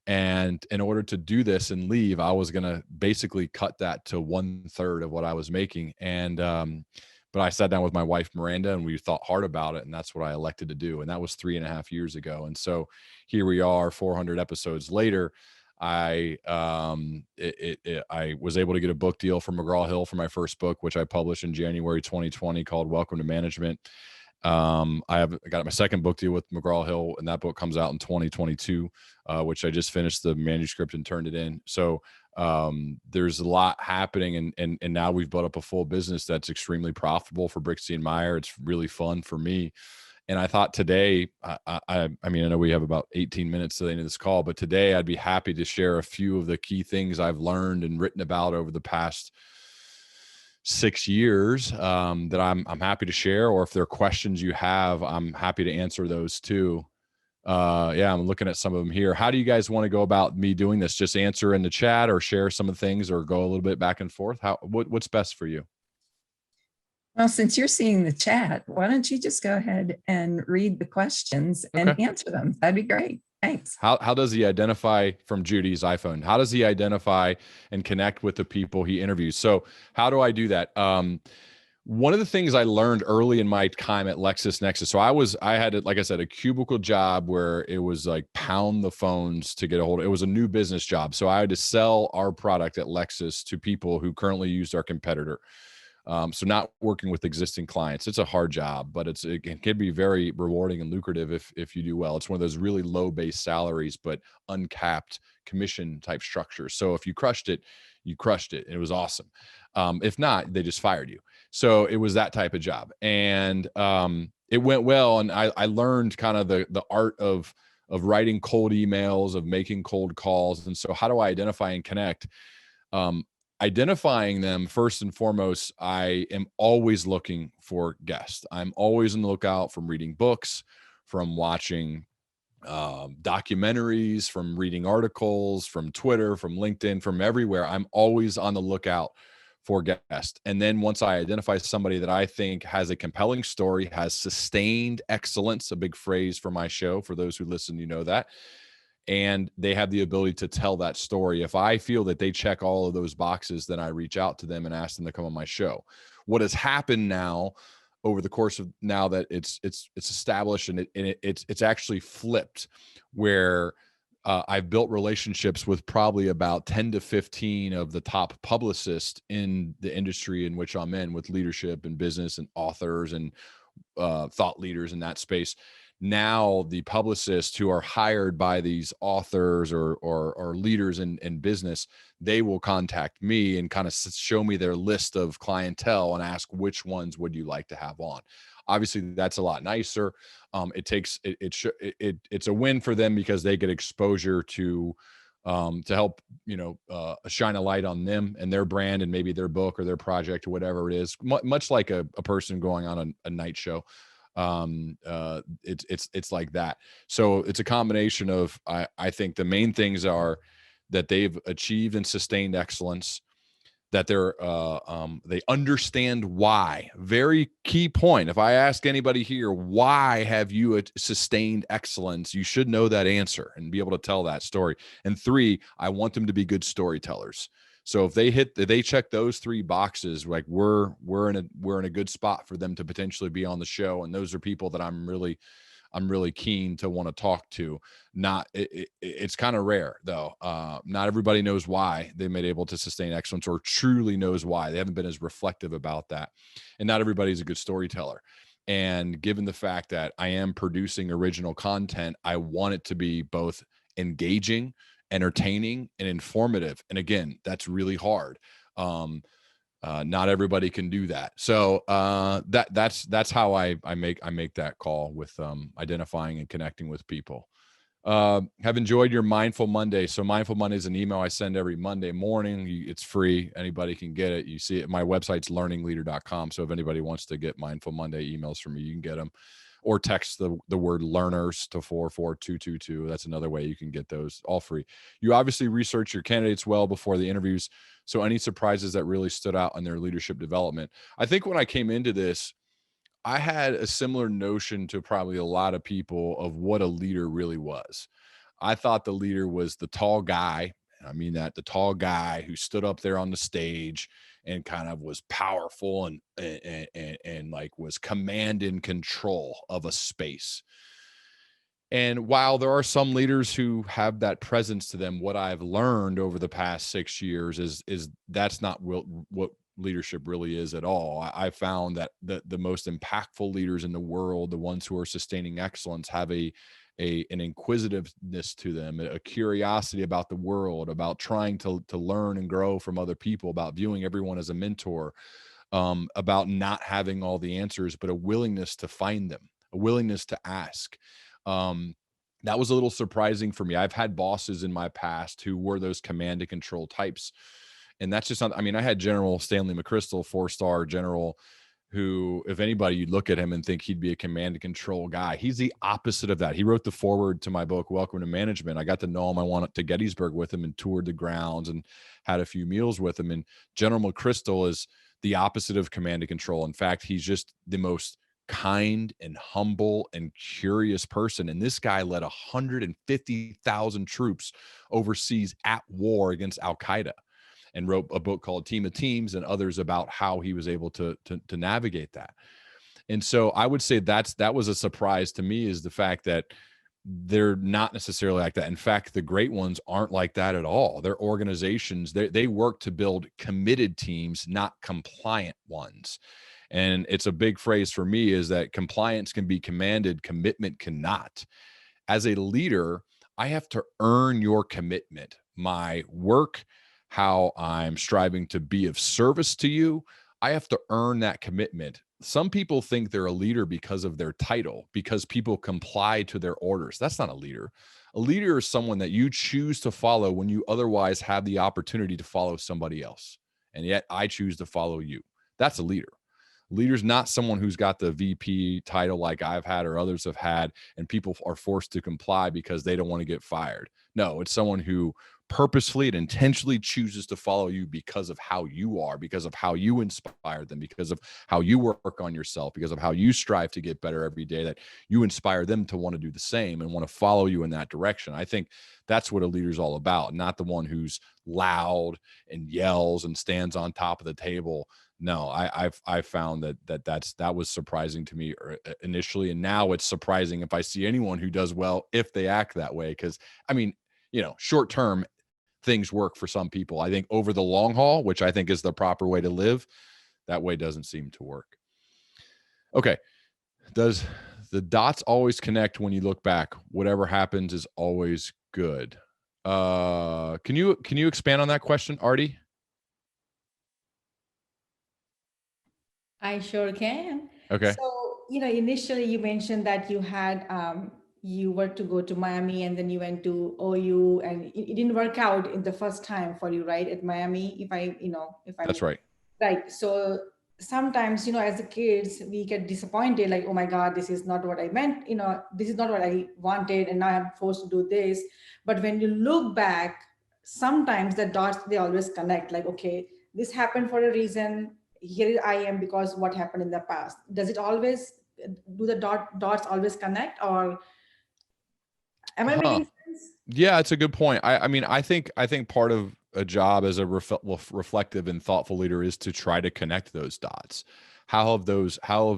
And in order to do this and leave, I was going to basically cut that to 1/3 of what I was making. But I sat down with my wife, Miranda, and we thought hard about it. And that's what I elected to do. And that was 3.5 years ago. And so here we are 400 episodes later. I was able to get a book deal from McGraw-Hill for my first book, which I published in January 2020, called Welcome to Management. I got my second book deal with McGraw-Hill, and that book comes out in 2022, which I just finished the manuscript and turned it in. So there's a lot happening, and now we've built up a full business that's extremely profitable for Brixey & Meyer. It's really fun for me. And I thought today, I mean, I know we have about 18 minutes to the end of this call, but today I'd be happy to share a few of the key things I've learned and written about over the past 6 years that I'm happy to share. Or if there are questions you have, I'm happy to answer those too. Yeah, I'm looking at some of them here. How do you guys want to go about me doing this? Just answer in the chat, or share some of the things, or go a little bit back and forth? What's best for you? Well, since you're seeing the chat, why don't you just go ahead and read the questions and answer them? That'd be great. Thanks. How does he identify from Judy's iPhone? How does he identify and connect with the people he interviews? So how do I do that? One of the things I learned early in my time at LexisNexis, so I had, like I said, a cubicle job where it was like pound the phones to get a hold of. It was a new business job. So I had to sell our product at Lexus to people who currently used our competitor. So not working with existing clients. It's a hard job, but it can be very rewarding and lucrative if you do well. It's one of those really low base salaries, but uncapped commission type structures. So if you crushed it, you crushed it. And it was awesome. If not, they just fired you. So it was that type of job. And it went well. And I learned kind of the art of writing cold emails, of making cold calls. And so how do I identify and connect? Identifying them, first and foremost, I am always looking for guests. I'm always on the lookout from reading books, from watching documentaries, from reading articles, from Twitter, from LinkedIn, from everywhere. I'm always on the lookout for guests. And then once I identify somebody that I think has a compelling story, has sustained excellence, a big phrase for my show, for those who listen, you know that, and they have the ability to tell that story. If I feel that they check all of those boxes, then I reach out to them and ask them to come on my show. What has happened now over the course of now that it's established and it's actually flipped, where I've built relationships with probably about 10 to 15 of the top publicists in the industry in which I'm in, with leadership and business and authors and thought leaders in that space. Now the publicists who are hired by these authors or leaders in business, they will contact me and kind of show me their list of clientele and ask, which ones would you like to have on? Obviously, that's a lot nicer. It's a win for them because they get exposure to help, shine a light on them and their brand and maybe their book or their project or whatever it is, much like a person going on a night show. It's like that. So it's a combination of, I think the main things are that they've achieved and sustained excellence, that they understand why. Very key point. If I ask anybody here, why have you sustained excellence? You should know that answer and be able to tell that story. And 3, I want them to be good storytellers. So if they check those 3 boxes, like we're in a good spot for them to potentially be on the show. And those are people that I'm really keen to want to talk to. It's kind of rare though. Not everybody knows why they've been able to sustain excellence, or truly knows why. They haven't been as reflective about that. And not everybody's a good storyteller. And given the fact that I am producing original content, I want it to be both engaging, entertaining, and informative. And again, that's really hard. Not everybody can do that. So that's how I make that call with identifying and connecting with people. Have enjoyed your Mindful Monday. So Mindful Monday is an email I send every Monday morning. It's free. Anybody can get it. You see it. My website's learningleader.com. So if anybody wants to get Mindful Monday emails from me, you can get them. Or text the word learners to 44222. That's another way you can get those, all free. You obviously research your candidates well before the interviews. So any surprises that really stood out in their leadership development? I think when I came into this, I had a similar notion to probably a lot of people of what a leader really was. I thought the leader was the tall guy. And I mean that, the tall guy who stood up there on the stage and kind of was powerful and like was command and control of a space. And while there are some leaders who have that presence to them, what I've learned over the past 6 years is that's not what leadership really is at all. I found that the most impactful leaders in the world, the ones who are sustaining excellence, have an inquisitiveness to them, a curiosity about the world, about trying to learn and grow from other people, about viewing everyone as a mentor, about not having all the answers, but a willingness to find them, a willingness to ask. That was a little surprising for me. I've had bosses in my past who were those command and control types. And that's just not, I had General Stanley McChrystal, 4-star general, who, if anybody, you'd look at him and think he'd be a command and control guy. He's the opposite of that. He wrote the foreword to my book, Welcome to Management. I got to know him. I went to Gettysburg with him and toured the grounds and had a few meals with him. And General McChrystal is the opposite of command and control. In fact, he's just the most kind and humble and curious person. And this guy led 150,000 troops overseas at war against Al-Qaeda, and wrote a book called Team of Teams and others about how he was able to navigate that. And so I would say that was a surprise to me, is the fact that they're not necessarily like that. In fact, the great ones aren't like that at all. Their organizations, they work to build committed teams, not compliant ones. And it's a big phrase for me, is that compliance can be commanded, commitment cannot. As a leader, I have to earn your commitment. My work, how I'm striving to be of service to you, I have to earn that commitment. Some people think they're a leader because of their title, because people comply to their orders. That's not a leader. A leader is someone that you choose to follow when you otherwise have the opportunity to follow somebody else. And yet I choose to follow you. That's a leader. Leader's not someone who's got the VP title like I've had or others have had, and people are forced to comply because they don't want to get fired. No, it's someone who purposefully and intentionally chooses to follow you because of how you are, because of how you inspire them, because of how you work on yourself, because of how you strive to get better every day, that you inspire them to want to do the same and want to follow you in that direction. I think that's what a leader's all about, not the one who's loud and yells and stands on top of the table. No, I've found that was surprising to me initially, and now it's surprising if I see anyone who does well if they act that way. Because I mean, short term things work for some people. I think over the long haul, which I think is the proper way to live, that way doesn't seem to work. Okay, does the dots always connect when you look back? Whatever happens is always good. Can you expand on that question, Artie? I sure can. Okay. So, initially you mentioned that you had, you were to go to Miami and then you went to OU, and it didn't work out in the first time for you, right? At Miami, That's right. Right. So sometimes, as a kids, we get disappointed, like, oh my God, this is not what I meant, this is not what I wanted, and now I'm forced to do this. But when you look back, sometimes the dots, they always connect, like, okay, this happened for a reason. Here I am because what happened in the past. Does it always, do the dots always connect, or am I making sense? Yeah, it's a good point. I mean, I think part of a job as a reflective and thoughtful leader is to try to connect those dots. How have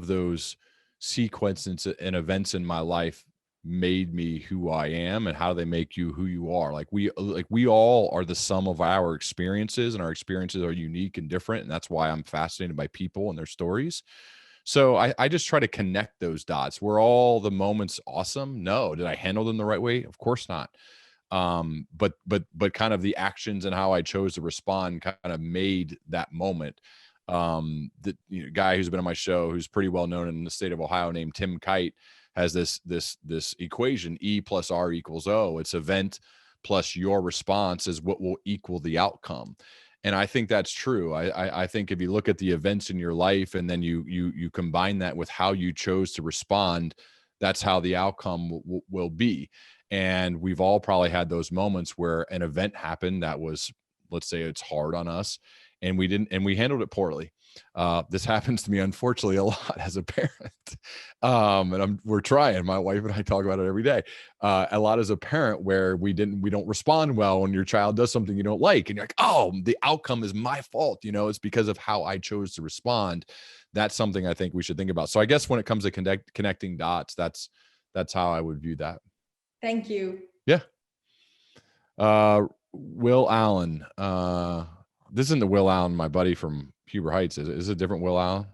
those sequences and events in my life made me who I am, and how do they make you who you are? Like we all are the sum of our experiences, and our experiences are unique and different. And that's why I'm fascinated by people and their stories. So I just try to connect those dots. Were all the moments awesome? No. Did I handle them the right way? Of course not. But kind of the actions and how I chose to respond kind of made that moment. The guy who's been on my show, who's pretty well known in the state of Ohio, named Tim Kite, has this equation: E plus R equals O. It's event plus your response is what will equal the outcome. And I think that's true. I think if you look at the events in your life and then you combine that with how you chose to respond, that's how the outcome will be. And we've all probably had those moments where an event happened that was, let's say it's hard on us, and we handled it poorly. This happens to me, unfortunately, a lot as a parent. And we're trying, my wife and I talk about it every day. A lot as a parent, where we don't respond well when your child does something you don't like. And you're like, oh, the outcome is my fault. It's because of how I chose to respond. That's something I think we should think about. So I guess when it comes to connecting dots, that's how I would view that. Thank you. Yeah. Will Allen. This isn't the Will Allen, my buddy from Huber Heights. Is it a different Will Allen?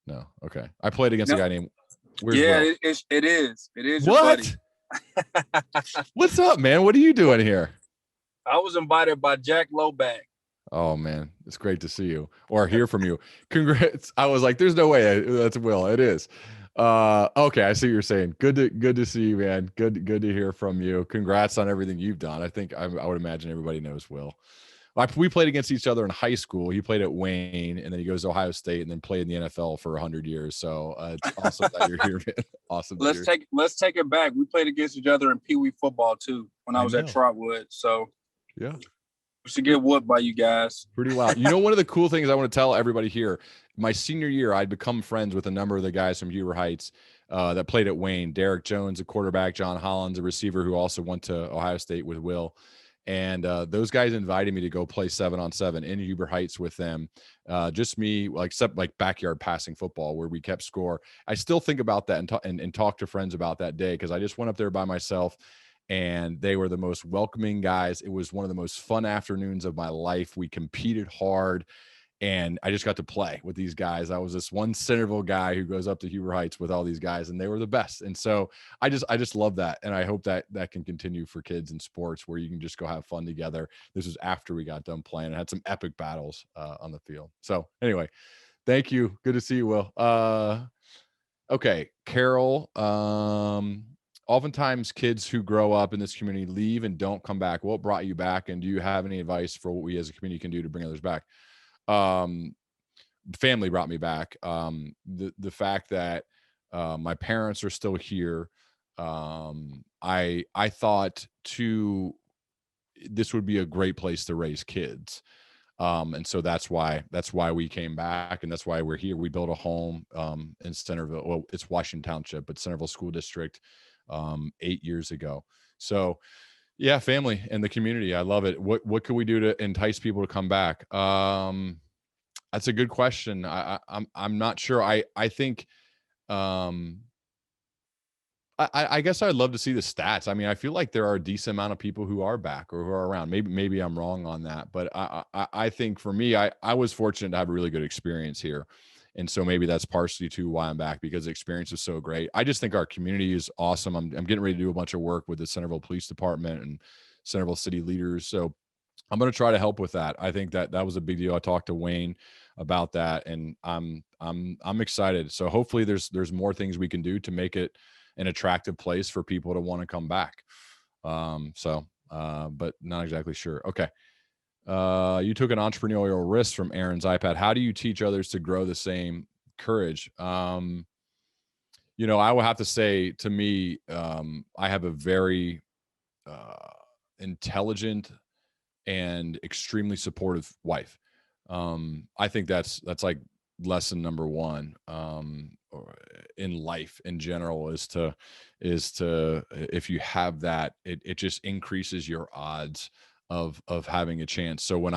No. Okay. I played against a guy named. Where's yeah, Will? it is. It is. What? What's up, man? What are you doing here? I was invited by Jack Loback. Oh man, it's great to see you or hear from you. Congrats. I was like, there's no way that's Will. It is. Okay, I see what you're saying. Good to see you, man. Good to hear from you. Congrats on everything you've done. I think I would imagine everybody knows Will. We played against each other in high school. He played at Wayne, and then he goes to Ohio State, and then played in the NFL for 100 years. So it's awesome that you're here, man. Awesome. Let's take it back. We played against each other in Pee Wee football too when I was at Trotwood. So yeah. We should get whooped by you guys. Pretty wild. You know, one of the cool things I want to tell everybody here, my senior year, I'd become friends with a number of the guys from Huber Heights that played at Wayne. Derek Jones, a quarterback, John Hollins, a receiver who also went to Ohio State with Will. And those guys invited me to go play 7-on-7 in Huber Heights with them. Just me, except backyard passing football where we kept score. I still think about that and talk to friends about that day because I just went up there by myself. And they were the most welcoming guys. It was one of the most fun afternoons of my life. We competed hard, and I just got to play with these guys. I was this one Centerville guy who goes up to Huber Heights with all these guys, and they were the best. And so I just love that, and I hope that can continue for kids in sports where you can just go have fun together. This was after we got done playing and had some epic battles on the field. So anyway, thank you. Good to see you, Will. Okay, Carol. Oftentimes kids who grow up in this community leave and don't come back. What brought you back? And do you have any advice for what we as a community can do to bring others back? Family brought me back. The fact that my parents are still here. I thought this would be a great place to raise kids. And so that's why we came back, and that's why we're here. We built a home in Centerville. Well, it's Washington Township, but Centerville School District 8 years ago. So yeah, family and the community. I love it. What could we do to entice people to come back? That's a good question. I'm not sure. I think I guess I'd love to see the stats. I mean, I feel like there are a decent amount of people who are back or who are around. Maybe I'm wrong on that, but I think for me, I was fortunate to have a really good experience here. And so maybe that's partially too why I'm back, because the experience is so great. I just think our community is awesome. I'm getting ready to do a bunch of work with the Centerville Police Department and Centerville city leaders. So I'm going to try to help with that. I think that was a big deal. I talked to Wayne about that, and I'm excited. So hopefully there's more things we can do to make it an attractive place for people to want to come back. But not exactly sure. Okay. You took an entrepreneurial risk from Aaron's iPad. How do you teach others to grow the same courage? I will have to say, to me, I have a very intelligent and extremely supportive wife. I think that's like lesson number one in life in general is to if you have that, it just increases your odds of having a chance. So when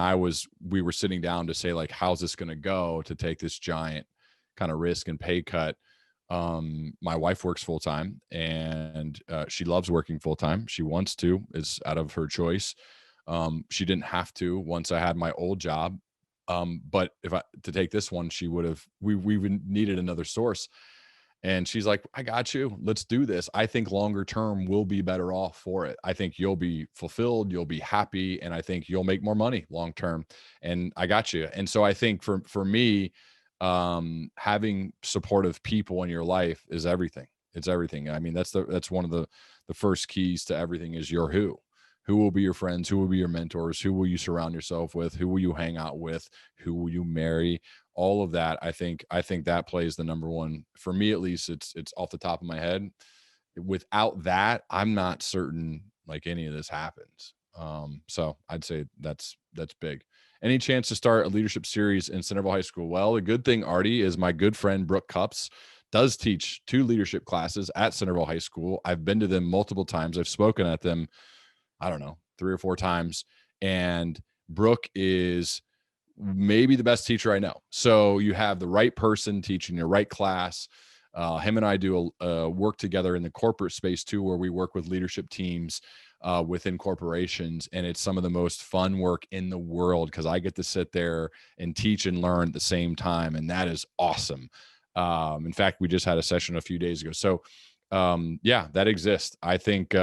we were sitting down to say, like, how's this going to go to take this giant kind of risk and pay cut? My wife works full time, and she loves working full time. She wants to, it's out of her choice. She didn't have to once I had my old job. But to take this one, we needed another source. And she's like, I got you. Let's do this. I think longer term we'll be better off for it. I think you'll be fulfilled, you'll be happy, and I think you'll make more money long term. And I got you. And so I think for me, having supportive people in your life is everything. It's everything. I mean, that's one of the first keys to everything is your who. Who will be your friends? Who will be your mentors? Who will you surround yourself with? Who will you hang out with? Who will you marry? All of that, I think that plays the number one for me, at least. It's off the top of my head. Without that, I'm not certain like any of this happens. So I'd say that's big. Any chance to start a leadership series in Centerville High School? Well, the good thing, Artie, is my good friend Brooke Cups does teach 2 leadership classes at Centerville High School. I've been to them multiple times. I've spoken at them, I don't know, 3 or 4 times. And Brooke is maybe the best teacher I know. So you have the right person teaching the right class. Him and I do work together in the corporate space too, where we work with leadership teams within corporations. And it's some of the most fun work in the world because I get to sit there and teach and learn at the same time. And that is awesome. In fact, we just had a session a few days ago. So yeah, that exists. I think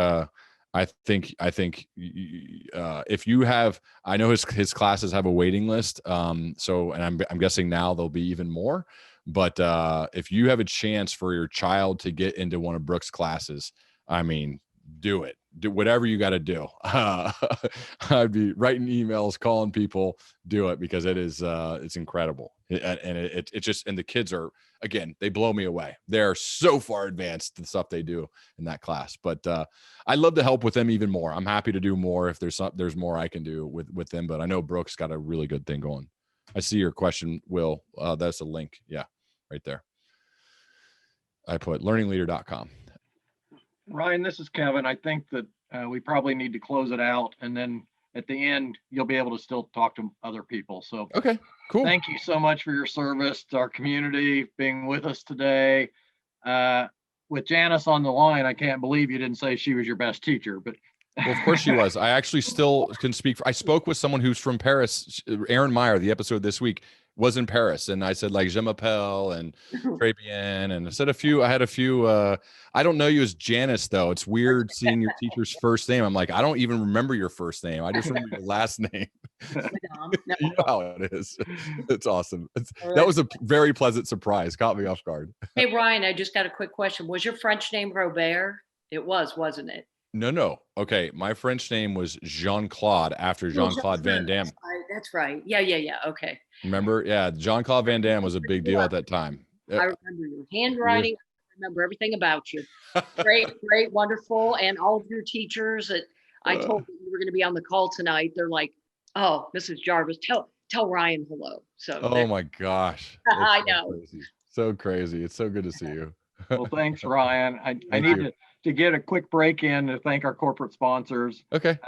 if you have, I know his classes have a waiting list. So, and I'm guessing now there'll be even more, but if you have a chance for your child to get into one of Brooke's classes, I mean, do it. Do whatever you got to do. I'd be writing emails, calling people, do it, because it is, it's incredible. It just, and the kids are, again, they blow me away. They're so far advanced, the stuff they do in that class. But I'd love to help with them even more. I'm happy to do more if there's more I can do with them. But I know Brooke's got a really good thing going. I see your question, Will. That's a link. Yeah, right there. I put learningleader.com. Ryan, this is Kevin. I think that we probably need to close it out, and then at the end, you'll be able to still talk to other people. So, okay, cool. Thank you so much for your service to our community, being with us today. With Janice on the line, I can't believe you didn't say she was your best teacher, but. Well, of course she was. I actually still can speak. I spoke with someone who's from Paris, Aaron Meyer, the episode this week was in Paris. And I said, like, je m'appelle and très bien. And I said I had a few, I don't know you as Janice, though. It's weird seeing your teacher's first name. I'm like, I don't even remember your first name. I just remember your last name. You know how it is. It's awesome. That was a very pleasant surprise. Caught me off guard. Hey, Ryan, I just got a quick question. Was your French name Robert? It was, wasn't it? No. Okay. My French name was Jean-Claude after Jean-Claude Van Damme. That's right. Yeah. Okay. Remember? Yeah. Jean-Claude Van Damme was a big deal at that time. I remember your handwriting. I remember everything about you. Great, wonderful. And all of your teachers that I told them you were going to be on the call tonight. They're like, oh, Mrs. Jarvis, tell Ryan hello. So. Oh my gosh. I know. Crazy. So crazy. It's so good to see you. Well, thanks, Ryan. I need to get a quick break in to thank our corporate sponsors. Okay.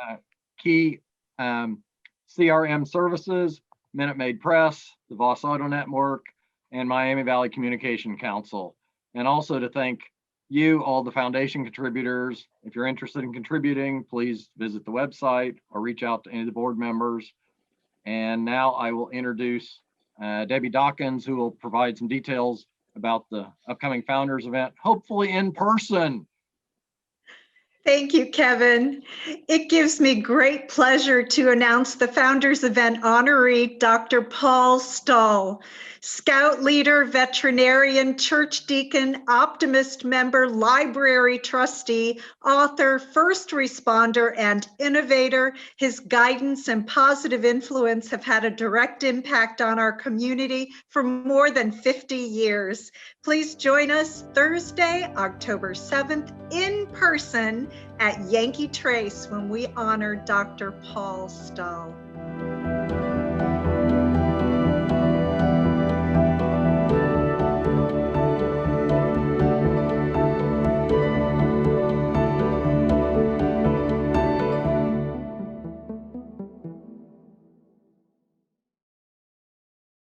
Key CRM Services, Minute Maid Press, the Voss Auto Network, and Miami Valley Communication Council. And also to thank you, all the foundation contributors. If you're interested in contributing, please visit the website or reach out to any of the board members. And now I will introduce Debbie Dawkins, who will provide some details about the upcoming Founders event, hopefully in person. Thank you, Kevin. It gives me great pleasure to announce the Founders Event honoree, Dr. Paul Stahl, Scout leader, veterinarian, church deacon, Optimist member, library trustee, author, first responder, and innovator. His guidance and positive influence have had a direct impact on our community for more than 50 years. Please join us Thursday, October 7th in person at Yankee Trace when we honor Dr. Paul Stahl.